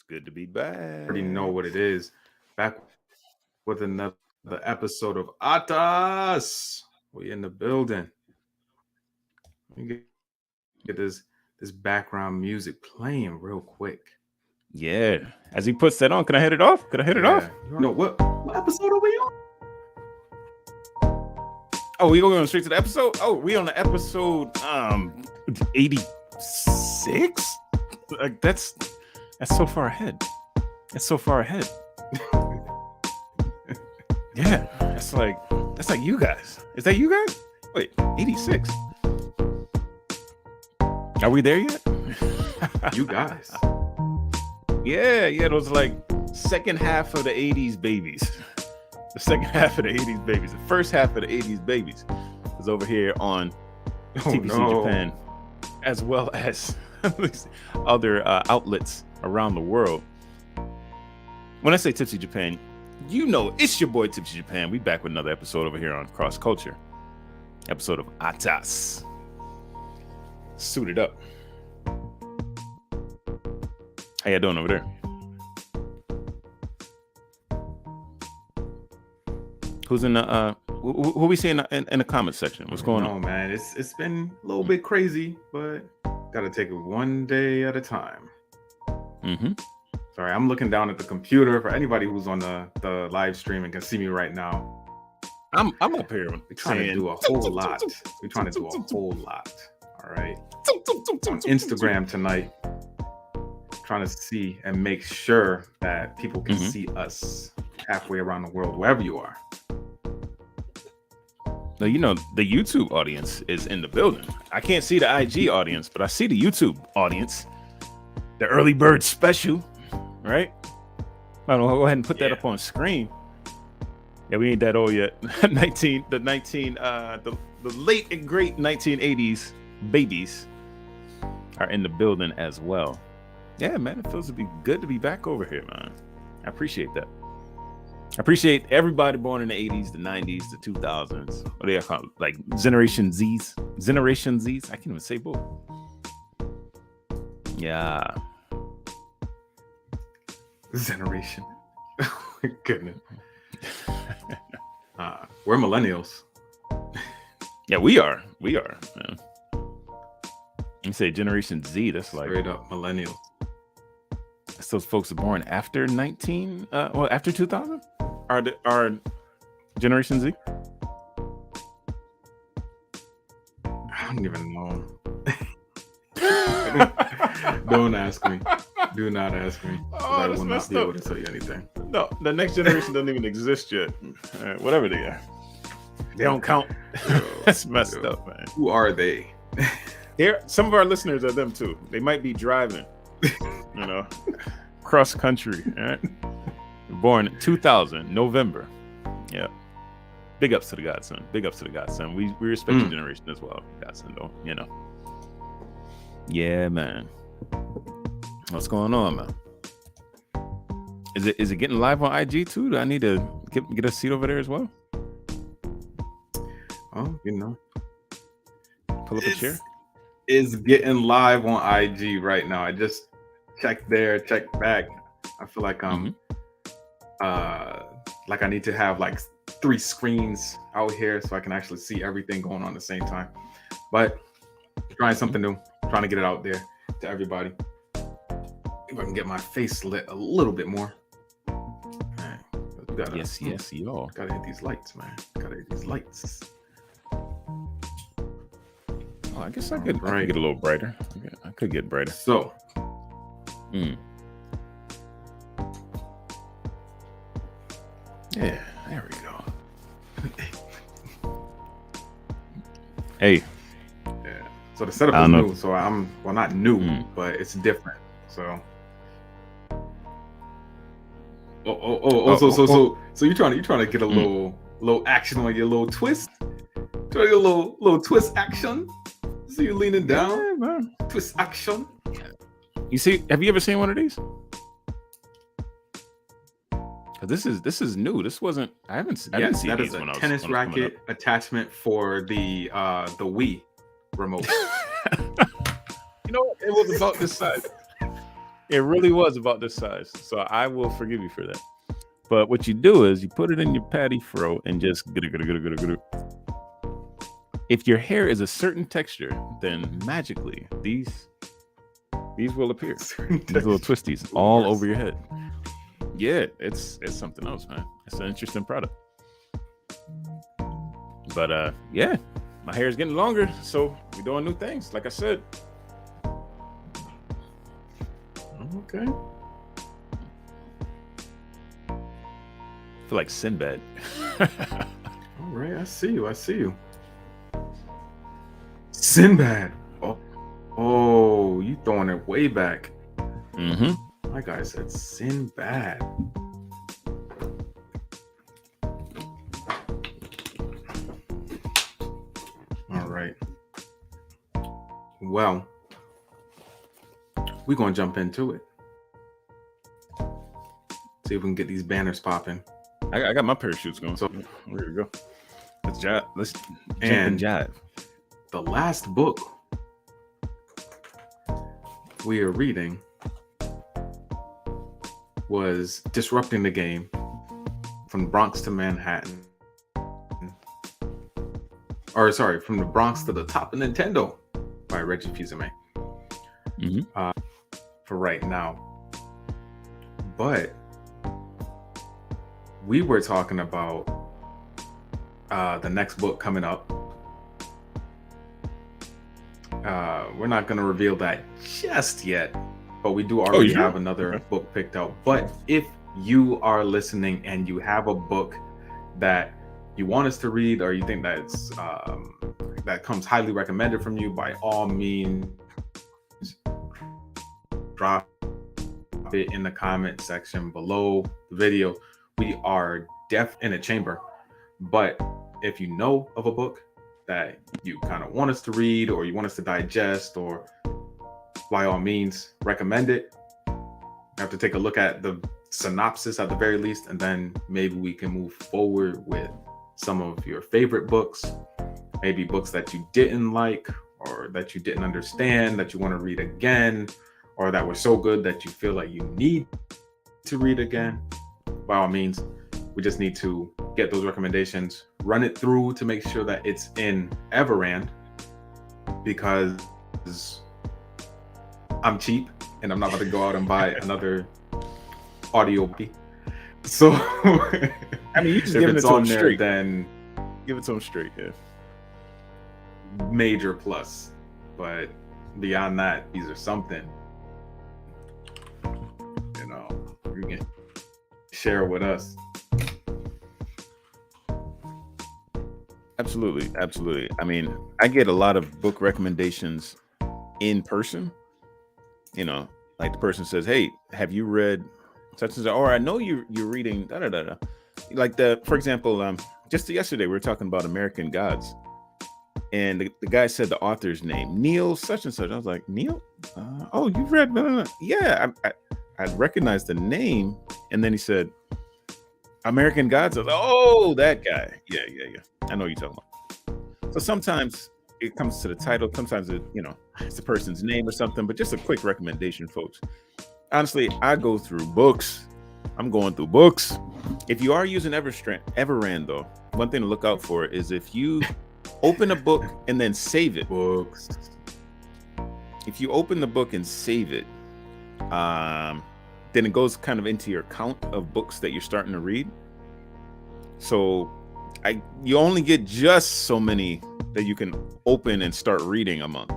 Good to be back. Already know what it is. Back with another episode of ATAS. We in the building. Let me get this background music playing real quick. Yeah. As he puts that on, can I hit it off? Could I hit it off? No, what episode are we on? Oh, we going straight to the episode? Oh, we on the episode 86? Like that's so far ahead. That's so far ahead. Yeah, that's like you guys. Is that you guys? Wait, 86. Are we there yet? You guys. Yeah, those like second half of the 80s babies. The second half of the 80s babies. The first half of the 80s babies is over here on TPC Japan, as well as other outlets around the world. When I say Tipsy Japan, you know it's your boy Tipsy Japan. We back with another episode over here on Cross Culture. Episode of ATAS. Suited up. How you doing over there? Who's in the who we see in the comment section? What's going on? Man, it's been a little bit crazy, but gotta take it one day at a time. Mm-hmm. Sorry, I'm looking down at the computer. For anybody who's on the live stream and can see me right now, I'm up here. We're trying to do a whole lot. We're trying to do a whole lot. All right. On Instagram tonight, trying to see and make sure that people can see us halfway around the world, wherever you are. Now, you know, the YouTube audience is in the building. I can't see the IG audience, but I see the YouTube audience. The early bird special, right? I don't know, go ahead and put that up on screen. Yeah, we ain't that old yet. The late and great 1980s babies are in the building as well. Yeah, man, it feels to be good to be back over here, man. I appreciate that. I appreciate everybody born in the 80s, the 90s, the 2000s. What do you call it? Like Generation Zs? Generation Zs? I can't even say both. Yeah. Generation. Oh my goodness. We're millennials. Yeah, we are. Man. You say Generation Z, that's like straight up millennials. That's those folks born after after 2000? Are Generation Z? I don't even know. Don't ask me. Do not ask me. I will not be able to tell you anything. No, the next generation doesn't even exist yet. Whatever they are. They don't count. That's messed up, man. Who are they? Some of our listeners are them too. They might be driving, cross country. Right? Born 2000, November. Yeah. Big ups to the Godson. Big ups to the Godson. We respect your generation as well, Godson, though. Yeah, man. What's going on, man? Is it getting live on IG too? Do I need to get a seat over there as well? Oh, pull up a chair. Is getting live on IG right now. I just checked there, checked back. I feel like like I need to have like 3 screens out here so I can actually see everything going on at the same time. But trying something new, trying to get it out there to everybody. If I can get my face lit a little bit more. Man, yes, y'all. Gotta hit these lights, man. Gotta hit these lights. Oh, I guess I could get a little brighter. I could get brighter. So. Yeah, there we go. Hey. Yeah. So the setup is new. So not new, but it's different. So. So you're trying to get a little action on your little twist. Trying to get a little twist action. So you're leaning down. Yeah, man. Twist action. You see? Have you ever seen one of these? This is new. This wasn't. I haven't seen that these is a tennis racket attachment for the Wii remote. It was about this size. It really was about this size. So I will forgive you for that. But what you do is you put it in your patty fro and just if your hair is a certain texture, then magically these will appear. These little twisties all over your head. Yeah, it's something else, man. It's an interesting product. But yeah, my hair is getting longer, so we're doing new things. Like I said. Okay. I feel like Sinbad. All right, I see you. Sinbad. Oh, you throwing it way back. Mm-hmm. My guy said Sinbad. All right. Well, we're going to jump into it. See if we can get these banners popping. I got my parachutes going. So there you go. Let's jump and jive. The last book we are reading was Disrupting the Game, From the Bronx to Manhattan. Or sorry, From the Bronx to the Top of Nintendo by Reggie Fils-Aimé. Mm-hmm. For right now. But we were talking about the next book coming up. We're not going to reveal that just yet, but we do already have another book picked out. But if you are listening and you have a book that you want us to read, or you think that's that comes highly recommended from you, by all means, drop it in the comment section below the video. We are deaf in a chamber, but if you know of a book that you kind of want us to read, or you want us to digest, or by all means recommend it. You have to take a look at the synopsis at the very least, and then maybe we can move forward with some of your favorite books, maybe books that you didn't like, or that you didn't understand, that you want to read again, or that were so good that you feel like you need to read again. By all means, we just need to get those recommendations, run it through to make sure that it's in Everand, because I'm cheap and I'm not about to go out and buy another audio book. So I mean, you just if give it it's to on them there, straight. then Give it to them straight, yeah. Major plus. But beyond that, these are something, you know, you can share with us. Absolutely. I mean, I get a lot of book recommendations in person. You know, like the person says, "Hey, have you read such and such?" Or I know you're reading da da da da. Like for example, just yesterday we were talking about American Gods, and the guy said the author's name, Neil such and such. I was like, Neil? Oh, you've read? Blah, blah, blah. Yeah, I recognized the name, and then he said American Gods. I was like, oh, that guy. Yeah. I know what you're talking about. So sometimes it comes to the title. Sometimes it's the person's name or something. But just a quick recommendation, folks. Honestly, I go through books. I'm going through books. If you are using Everand, though, one thing to look out for is if you open a book and then save it. Books. If you open the book and save it, then it goes kind of into your count of books that you're starting to read. So you only get just so many that you can open and start reading a month.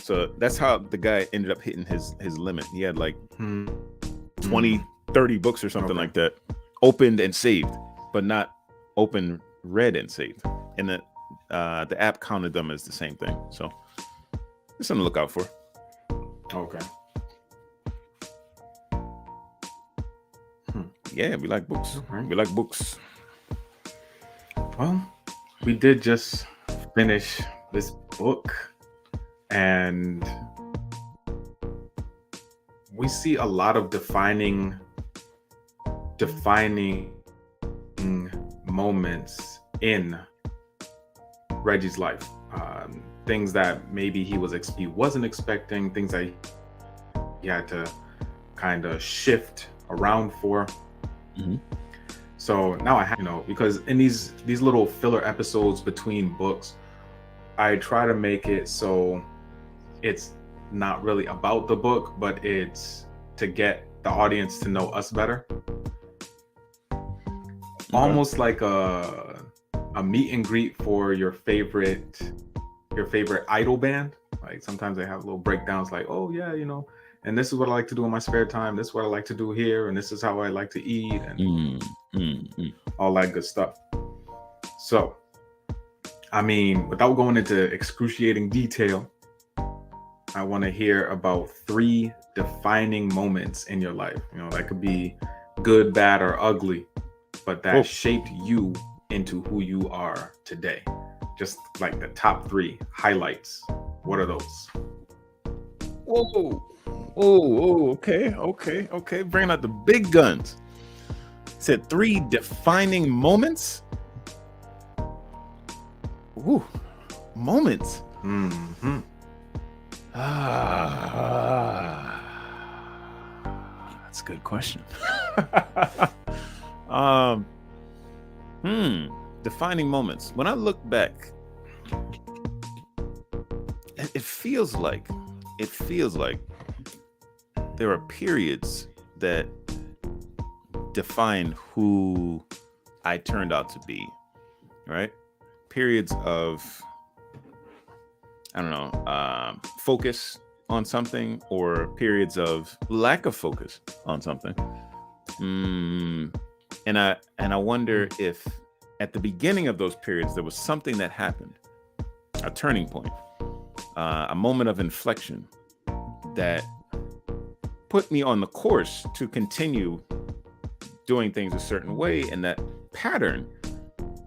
So that's how the guy ended up hitting his limit. He had like 20, 30 books or something like that opened and saved, but not open, read, and saved. And the app counted them as the same thing. So there's something to look out for. Okay. Yeah, we like books. Right. We like books. Well, we did just finish this book, and we see a lot of defining moments in Reggie's life. Things that maybe he wasn't expecting, things that he had to kind of shift around for. Mm-hmm. So now I have, because in these little filler episodes between books, I try to make it so it's not really about the book, but it's to get the audience to know us better. Okay. Almost like a meet and greet for your favorite idol band. Like sometimes they have little breakdowns like, oh yeah, and this is what I like to do in my spare time. This is what I like to do here, and this is how I like to eat, and all that good stuff. So, I mean, without going into excruciating detail, I want to hear about 3 defining moments in your life. That could be good, bad, or ugly, but that shaped you into who you are today. Just like the top 3 highlights. What are those? Whoa. Oh, okay. Bringing out the big guns. Said 3 defining moments. Ooh, moments. Mm-hmm. That's a good question. Defining moments. When I look back, it feels like there are periods that define who I turned out to be, right? Periods of, I don't know, focus on something, or periods of lack of focus on something. And I wonder if at the beginning of those periods there was something that happened, a turning point, a moment of inflection that put me on the course to continue doing things a certain way, and that pattern.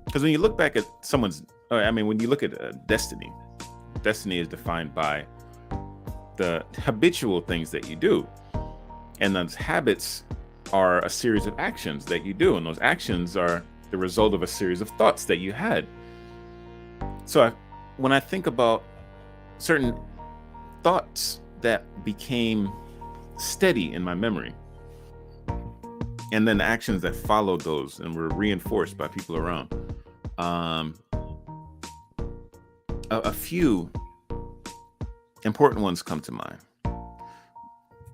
Because when you look back at when you look at destiny is defined by the habitual things that you do, and those habits are a series of actions that you do, and those actions are the result of a series of thoughts that you had. So when I think about certain thoughts that became steady in my memory, and then the actions that followed those and were reinforced by people around, a few important ones come to mind,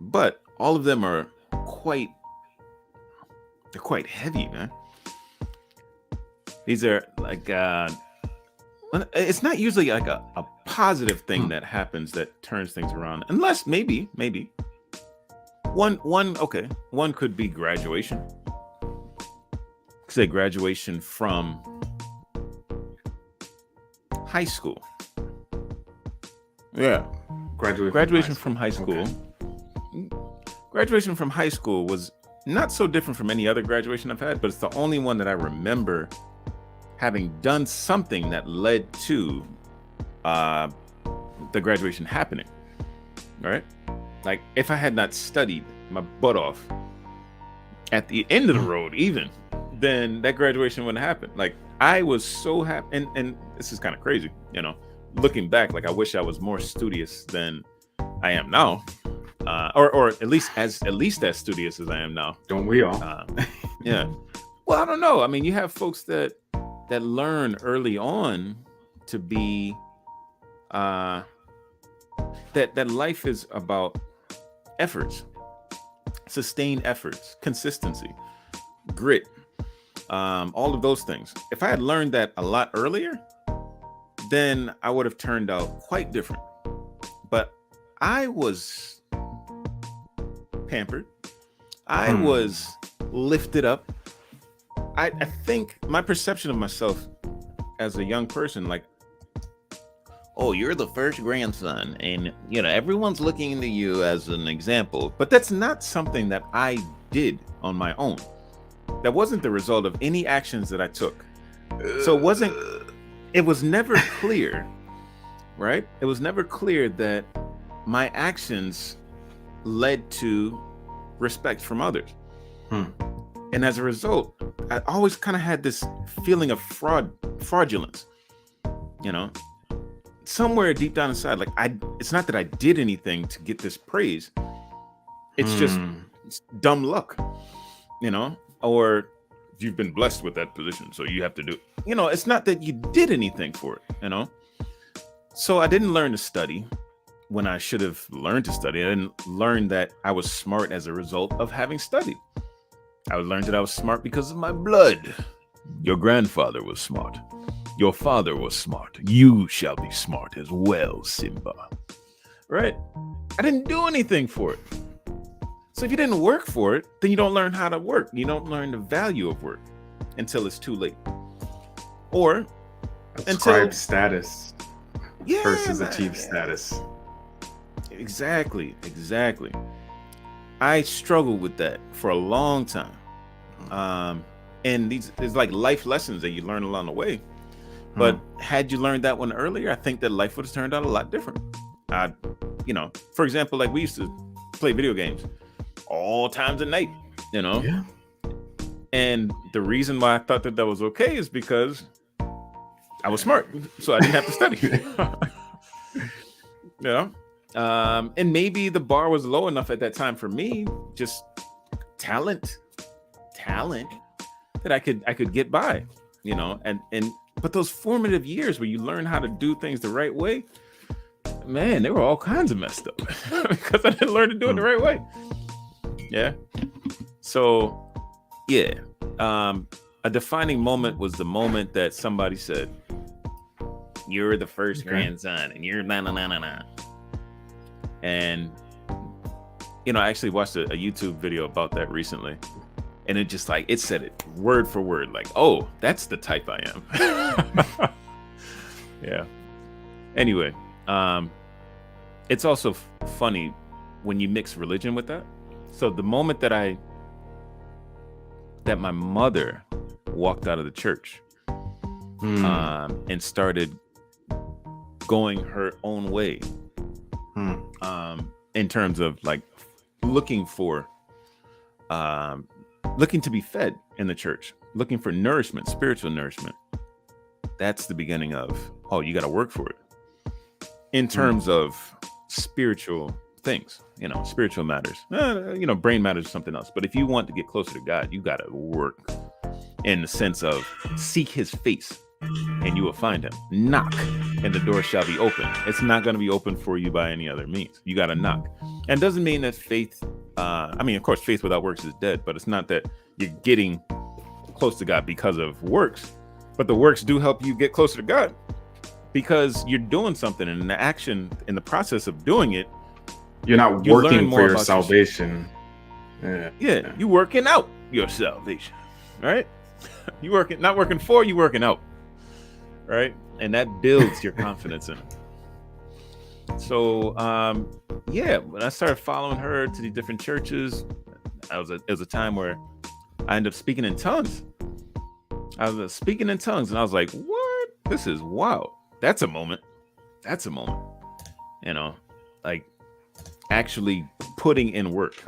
but all of them are quite heavy, man. These are like it's not usually like a positive thing that happens that turns things around, unless maybe one could be graduation. Say graduation from high school. Yeah. Graduation from high school. Okay. Graduation from high school was not so different from any other graduation I've had, but it's the only one that I remember having done something that led to the graduation happening. All right? Like, if I had not studied my butt off at the end of the road, even, then that graduation wouldn't happen. Like, I was so happy, and this is kind of crazy, looking back. Like, I wish I was more studious than I am now, or at least as studious as I am now. Don't we all? Yeah. Well, I don't know. I mean, you have folks that learn early on to be that life is about efforts, sustained efforts, consistency, grit, all of those things. If I had learned that a lot earlier, then I would have turned out quite different. But I was pampered. I was lifted up. I think my perception of myself as a young person, like, oh, you're the first grandson, and everyone's looking into you as an example. But that's not something that I did on my own. That wasn't the result of any actions that I took. So it was never clear, right? It was never clear that my actions led to respect from others. And as a result, I always kind of had this feeling of fraudulence, somewhere deep down inside. Like, it's not that I did anything to get this praise. It's just dumb luck, or you've been blessed with that position, so you have to do. It's not that you did anything for it. So I didn't learn to study when I should have learned to study. I didn't learn that I was smart as a result of having studied. I learned that I was smart because of my blood. Your grandfather was smart. Your father was smart. You shall be smart as well, Simba. Right? I didn't do anything for it. So if you didn't work for it, then you don't learn how to work. You don't learn the value of work until it's too late. Or Ascribed status versus man, achieved status. Exactly. I struggled with that for a long time. And there's like life lessons that you learn along the way. But had you learned that one earlier, I think that life would have turned out a lot different. For example, like we used to play video games all times of night, Yeah. And the reason why I thought that was okay is because I was smart, so I didn't have to study. And maybe the bar was low enough at that time for me, just talent that I could get by, but those formative years where you learn how to do things the right way, man, they were all kinds of messed up because I didn't learn to do it the right way. Yeah. So, yeah. A defining moment was the moment that somebody said, "You're the first grandson, and you're na." And I actually watched a YouTube video about that recently, and it just it said it word for word, like, "Oh, that's the type I am." Yeah. Anyway, it's also funny when you mix religion with that. So the moment that my mother walked out of the church and started going her own way, in terms of looking to be fed in the church, looking for nourishment, spiritual nourishment, that's the beginning of, oh, you got to work for it in terms of spiritual things, spiritual matters. Brain matters is something else. But if you want to get closer to God, you got to work in the sense of seek his face and you will find him. Knock and the door shall be open. It's not going to be open for you by any other means. You got to knock. And it doesn't mean that faith, of course, faith without works is dead, but it's not that you're getting close to God because of works. But the works do help you get closer to God because you're doing something, and the action in the process of doing it, you're not working for your salvation. Yeah, you working out your salvation, right? Not working for, you working out, right? And that builds your confidence in it. So, when I started following her to these different churches, it was a time where I ended up speaking in tongues. I was speaking in tongues, and I was like, "What? This is wild." That's a moment. Actually putting in work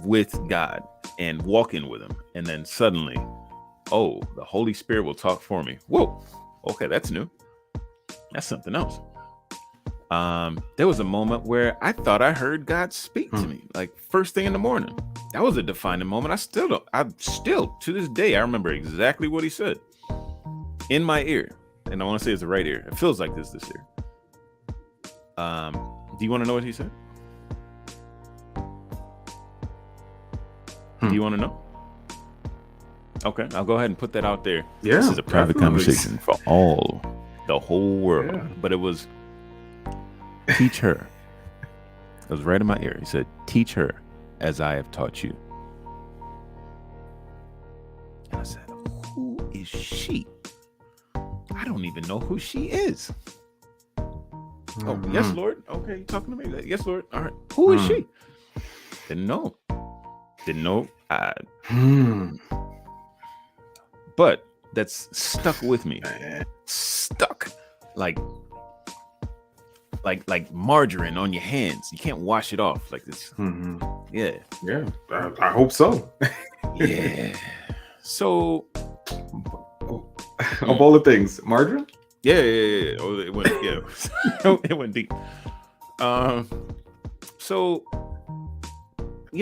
with God and walking with him. And then suddenly, oh, the Holy Spirit will talk for me. Whoa. Okay, that's new. That's something else. There was a moment where I thought I heard God speak to me, first thing in the morning. That was a defining moment. I still to this day, I remember exactly what he said in my ear. And I want to say it's the right ear. It feels like this ear. Do you want to know what he said? Do you want to know? Okay, I'll go ahead and put that out there. Yeah, this is a private conversation for the whole world. Yeah. But it was, teach her. It was right in my ear. He said, teach her as I have taught you. And I said, who is she? I don't even know who she is. Oh, yes, Lord. Okay, you talking to me? Yes, Lord. All right. Who is she? Didn't know. But that's stuck with me. Stuck. Like margarine on your hands. You can't wash it off like this. Yeah. Yeah. I hope so. Yeah. So of all the things, margarine? Yeah. Oh, it went, it went deep. So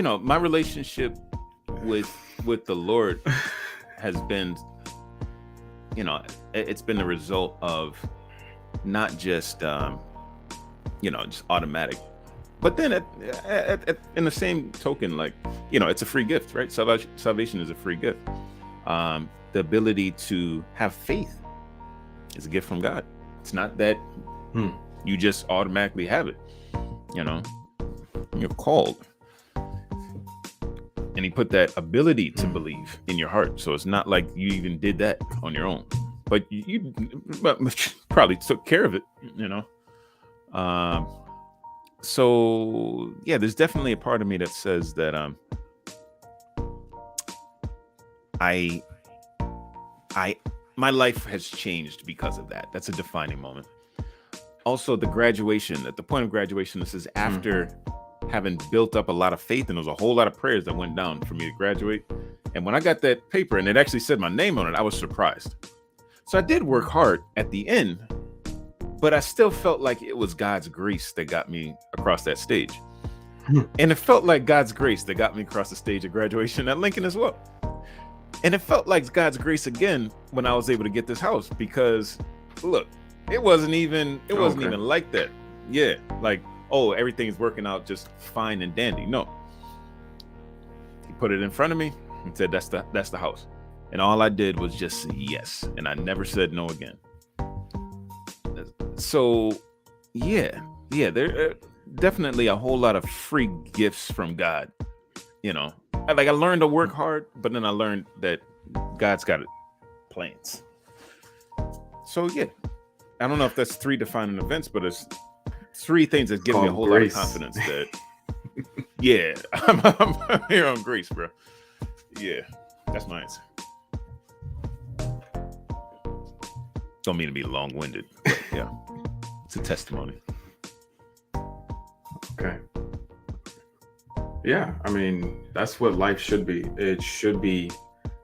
my relationship with the Lord has been, it's been the result of not just just automatic, but then in the same token, like, it's a free gift, right? Salvation is a free gift. The ability to have faith is a gift from God. It's not that you just automatically have it. You're called, and he put that ability to believe in your heart. So it's not like you even did that on your own, but you probably took care of it. So yeah, there's definitely a part of me that says that my life has changed because of that. That's a defining moment. Also, the graduation, at the point of graduation, this is after having built up a lot of faith, and there was a whole lot of prayers that went down for me to graduate. And when I got that paper and it actually said my name on it, I was surprised. So I did work hard at the end, but I still felt like it was God's grace that got me across that stage. And it felt like God's grace that got me across the stage of graduation at Lincoln as well. And it felt like God's grace again when I was able to get this house, because look, it wasn't even like that. Yeah, like, oh, everything's working out just fine and dandy. No. He put it in front of me and said, that's the house. And all I did was just say yes. And I never said no again. So yeah, there are definitely a whole lot of free gifts from God. I learned to work hard, but then I learned that God's got plans. So yeah, I don't know if that's 3 defining events, but it's 3 things that give me a whole lot of confidence that, yeah, I'm here on grace, bro. Yeah, that's my answer. Don't mean to be long-winded, but yeah, it's a testimony. Okay. Yeah, I mean, that's what life should be. It should be,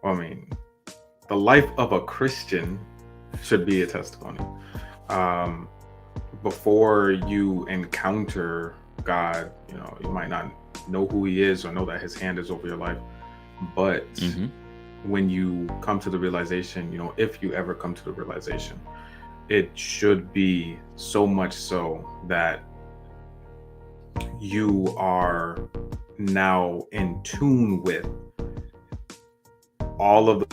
the life of a Christian should be a testimony. Before you encounter God, you might not know who he is or know that his hand is over your life. But when you come to the realization, if you ever come to the realization, it should be so much so that you are now in tune with all of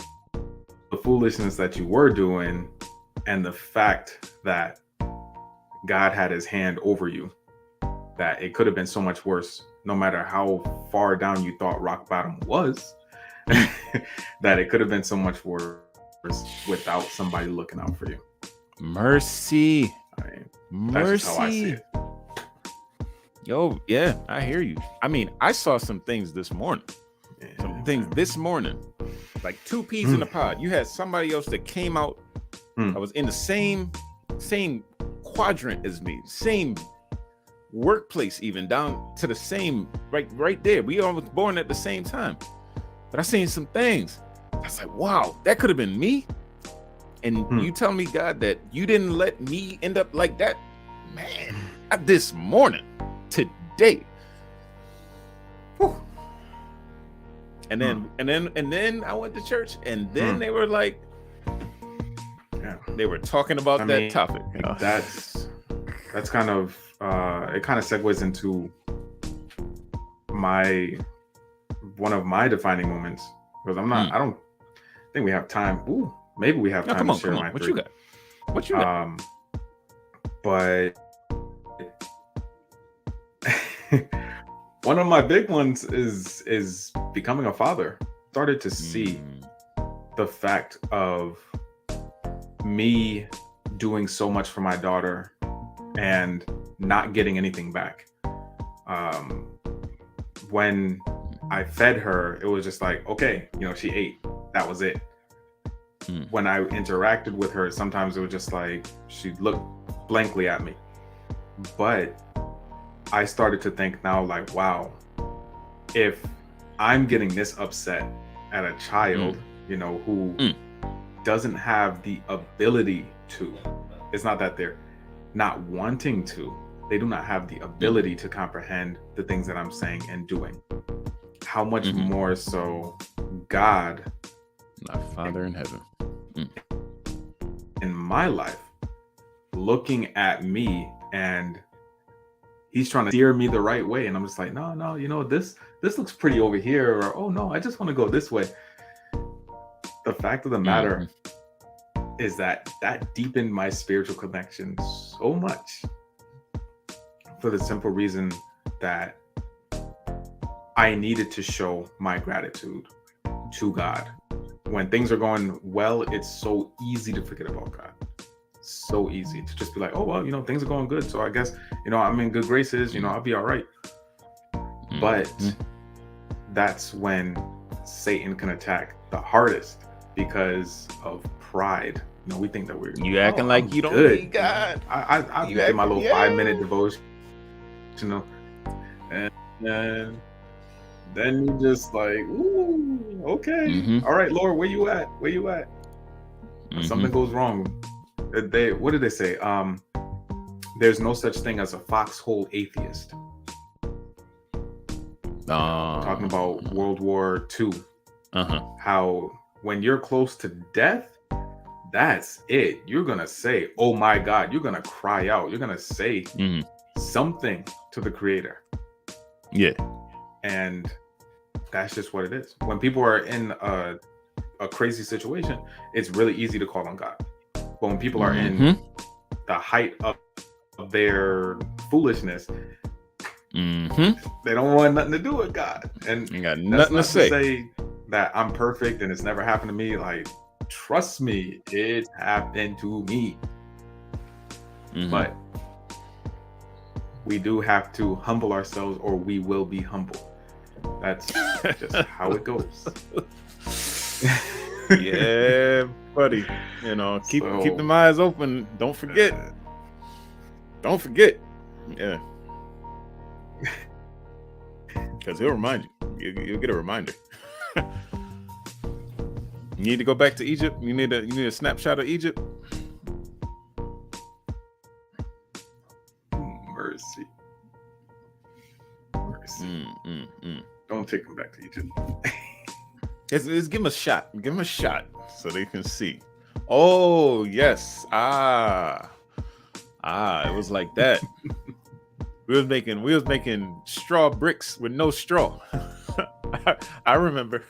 the foolishness that you were doing, and the fact that God had his hand over you, that it could have been so much worse, no matter how far down you thought rock bottom was, that it could have been so much worse without somebody looking out for you. Mercy. Mercy. That's just how I see it. Yo, yeah, I hear you. I saw some things this morning. Like 2 peas in a pod. You had somebody else that came out. I was in the same quadrant as me, same workplace, even down to the same right there. We all was born at the same time. But I seen some things. I was like, wow, that could have been me. And you tell me, God, that you didn't let me end up like that, man. This morning, today. Whew. And then I went to church, and then they were like, they were talking about that topic. That's kind of it kind of segues into one of my defining moments, because I don't think we have time. Ooh, maybe we have time to share my 3. What you got? But one of my big ones is becoming a father. Started to see the fact of me doing so much for my daughter and not getting anything back. When I fed her, it was just like, okay, she ate. That was it. When I interacted with her, sometimes it was just like she looked blankly at me. But I started to think now, like, wow, if I'm getting this upset at a child, who doesn't have the ability to, it's not that they're not wanting to, they do not have the ability to comprehend the things that I'm saying and doing. how much Mhm. more so God My Father in heaven. in my life looking at me, and he's trying to steer me the right way, and I'm just like, no, this looks pretty over here, or oh no, I just want to go this way. The fact of the matter is that deepened my spiritual connection so much, for the simple reason that I needed to show my gratitude to God. When things are going well, it's so easy to forget about God. So easy to just be like, oh, well, things are going good. So I guess, I'm in good graces, I'll be all right. But that's when Satan can attack the hardest because of pride. We think that we're You acting like I'm you don't good. need God. I You did my acting- little 5-minute devotion, and then you just like, ooh, okay, all right, Lord, where you at? Where you at? Something goes wrong. What did they say? There's no such thing as a foxhole atheist. Talking about World War II. How when you're close to death, that's it. You're gonna say, "Oh my God!" You're gonna cry out. You're gonna say something to the Creator. Yeah. And that's just what it is. When people are in a crazy situation, it's really easy to call on God. But when people are in the height of their foolishness, they don't want nothing to do with God. And You got that's nothing not to say. that I'm perfect and it's never happened to me. Like, trust me, it happened to me. But we do have to humble ourselves, or we will be humbled. That's just how it goes. Yeah, buddy. Keep them eyes open. Don't forget. Don't forget. Yeah. Because he'll remind you. You'll get a reminder. You need to go back to Egypt. You need a snapshot of Egypt. Mercy. Don't take them back to Egypt. Let's give them a shot. Give them a shot so they can see. Oh yes. It was like that. We was making straw bricks with no straw. I remember.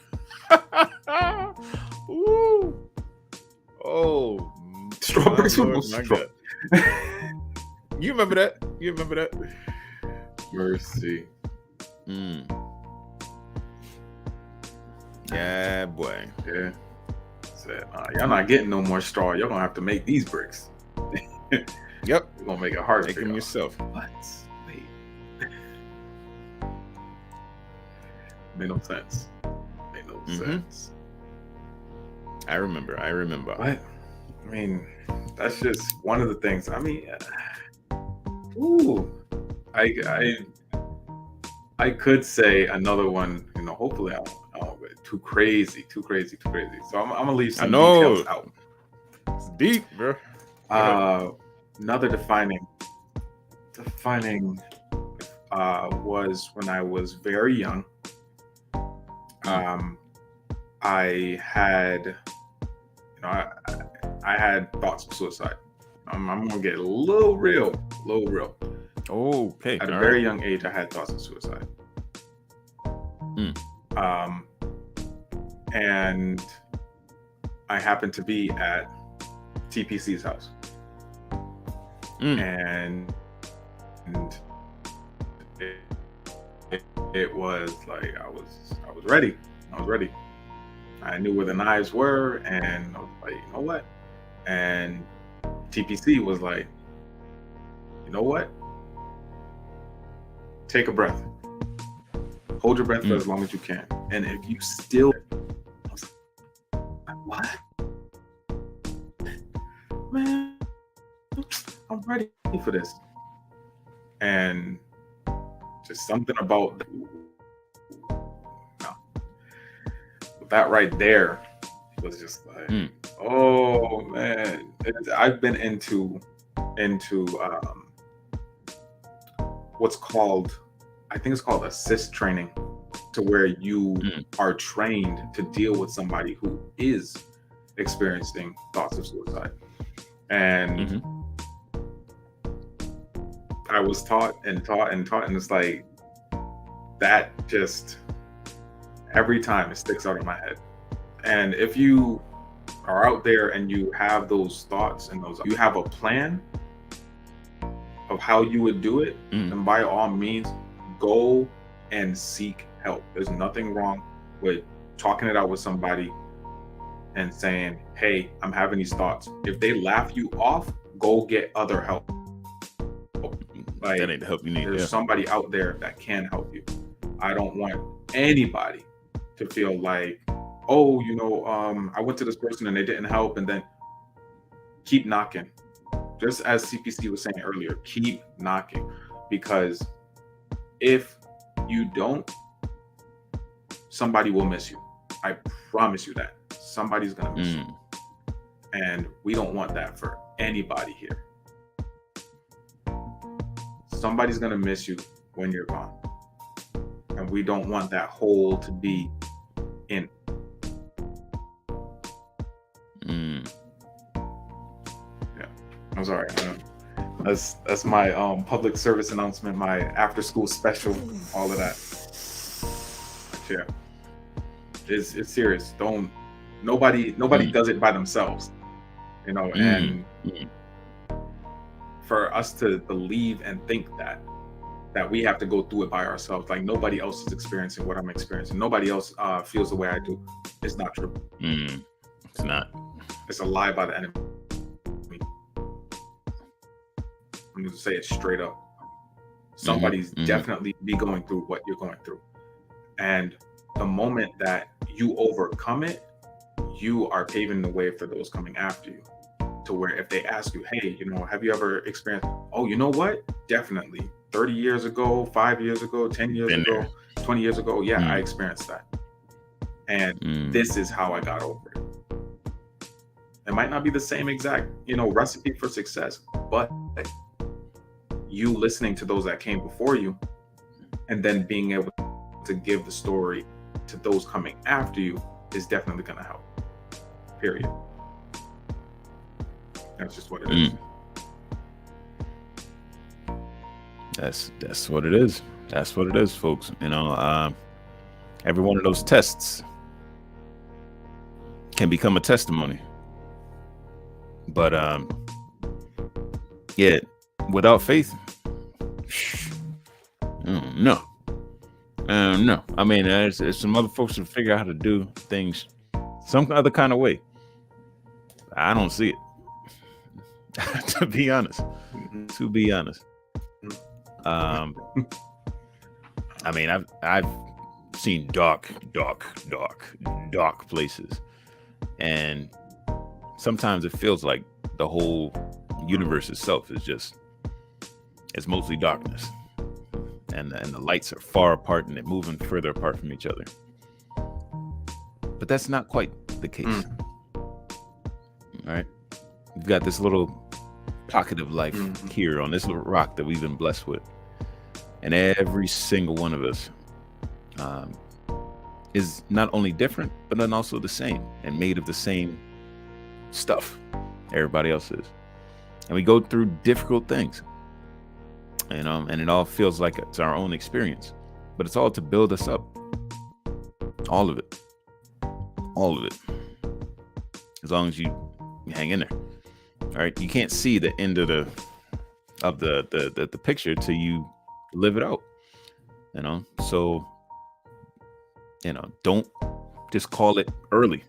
Ooh. Oh, straw bricks with no straw. You remember that? Mercy. Yeah, boy. Yeah. Said, y'all not getting no more straw. Y'all gonna have to make these bricks. Yep. You're gonna make it hard. Make them yourself. What? Wait. Made no sense. Sense. I remember. What? I mean, that's just one of the things. I mean, I could say another one. Hopefully I don't get too crazy. So I'm gonna leave some details out. It's deep, bro. Another defining was when I was very young. I had thoughts of suicide. I'm gonna get a little real. Okay. At a very young age, I had thoughts of suicide. And I happened to be at TPC's house. And it was like I was ready. I knew where the knives were, and I was like, you know what? And TPC was like, you know what? Take a breath. Hold your breath for as long as you can. And if you still, I was like, what? Man, I'm ready for this. And just something about that right there was just like, oh man. I've been into what's called, I think it's called assist training to where you Mm. are trained to deal with somebody who is experiencing thoughts of suicide. And Mhm. I was taught and taught and taught, and it's like that just every time it sticks out in my head. And if you are out there and you have those thoughts and those, you have a plan of how you would do it, Mm. then by all means, go and seek help. There's nothing wrong with talking it out with somebody and saying, hey, I'm having these thoughts. If they laugh you off, go get other help. Like, That ain't the help you need. there's Yeah. somebody out there that can help you. I don't want anybody to feel like, oh, I went to this person and they didn't help, and then keep knocking. Just as CPC was saying earlier, keep knocking, because if you don't, somebody will miss you. I promise you that. Somebody's gonna miss you. Mm. And we don't want that for anybody here. Somebody's gonna miss you when you're gone. And we don't want that hole to be in. Mm. Yeah. I'm sorry. That's my public service announcement, my after school special, all of that. Yeah. It's serious. Nobody does it by themselves. And Mm. for us to believe and think that we have to go through it by ourselves, like nobody else is experiencing what I'm experiencing, nobody else feels the way I do, it's not true. Mm. It's not. It's a lie by the enemy. I'm going to say it straight up. Somebody's definitely be going through what you're going through, and the moment that you overcome it, you are paving the way for those coming after you, to where if they ask you, hey, have you ever experienced, oh, you know what, definitely 30 years ago, 5 years ago, 10 years Been ago, there. 20 years ago, yeah, I experienced that, and this is how I got over it. It might not be the same exact recipe for success, but you listening to those that came before you and then being able to give the story to those coming after you is definitely going to help. Period. That's just what it is. That's what it is. That's what it is, folks. Every one of those tests can become a testimony. But yeah, without faith, no. No. I mean, there's some other folks who figure out how to do things some other kind of way. I don't see it. To be honest. I mean, I've seen dark places, and sometimes it feels like the whole universe itself is it's mostly darkness, and the lights are far apart and they're moving further apart from each other. But that's not quite the case. All right, we've got this little pocket of life here on this little rock that we've been blessed with, and every single one of us is not only different, but then also the same and made of the same stuff everybody else is. And we go through difficult things, and it all feels like it's our own experience, but it's all to build us up. All of it. As long as you hang in there. All right, you can't see the end of the picture till you live it out. So don't just call it early.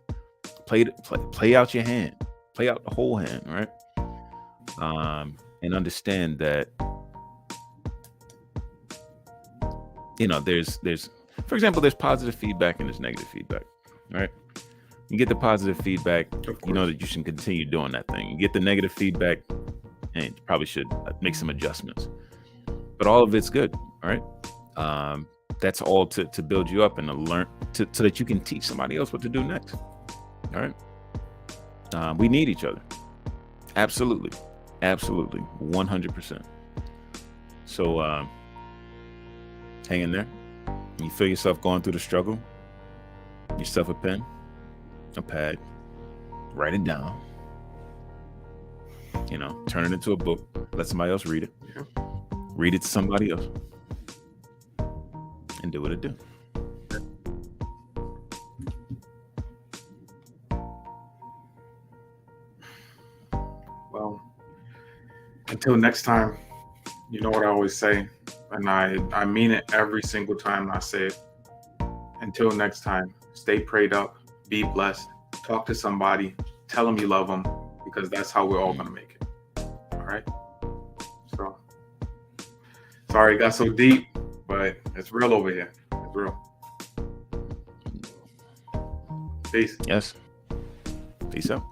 Play out your hand. Play out the whole hand, right? And understand that there's for example, there's positive feedback and there's negative feedback, right? You get the positive feedback, you know that you should continue doing that thing. You get the negative feedback, and you probably should make some adjustments. But all of it's good, all right? That's all to build you up and to learn so that you can teach somebody else what to do next. All right? We need each other. Absolutely, 100%. So hang in there. You feel yourself going through the struggle, yourself a pen, a pad, write it down, turn it into a book, let somebody else read it, read it to somebody else, and do what it do. Well, until next time, you know what I always say, and I mean it every single time I say it. Until next time, stay prayed up, be blessed, talk to somebody, tell them you love them, because that's how we're all going to make it. All right? So, sorry it got so deep, but it's real over here. It's real. Peace. Yes. Peace out.